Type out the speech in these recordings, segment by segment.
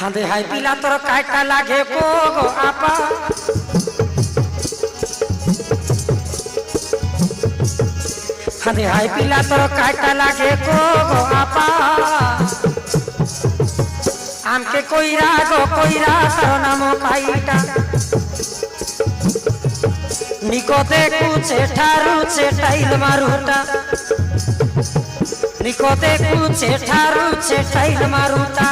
हादे हाय पिला तोर काटा लागे को गो आपा हादे हाय पिला तोर काटा लागे को गो आपा आमके कोईरा गो कोईरा तारो नामो काईटा निकोते कुचे ठारू चे टाइल मारूटा निकोते कुचे ठारू चे टाइल मारूटा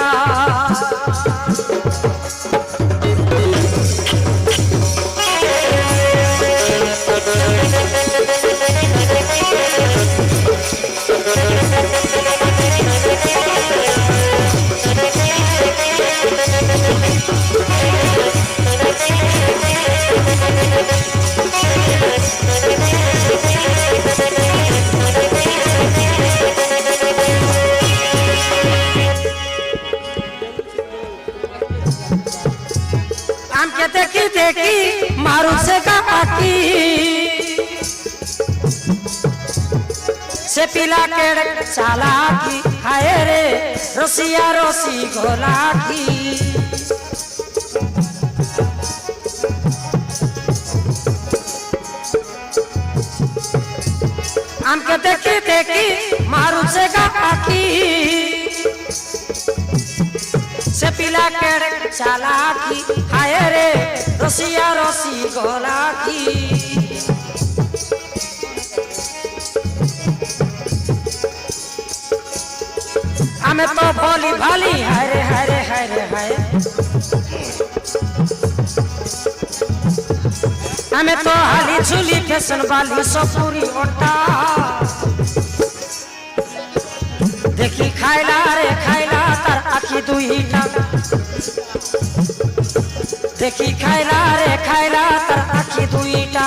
देखी देखी मारू से का आकी से पिला के चालाकी हाय रे रसिया रसी घोलाकी हमके देखी देखी मारू से का आकी से पिला के चालाकी हाय रे रसिया रसी गोलाकी हमें तो भोली भाली हाय रे हाय रे हाय रे हाय हमें तो हाली झूली फैशन वाली सपूरी ओटा देखी खाइला रे खाइला तार आखी दुईटा देखी खाइला रे खाइला तार आखी दुईटा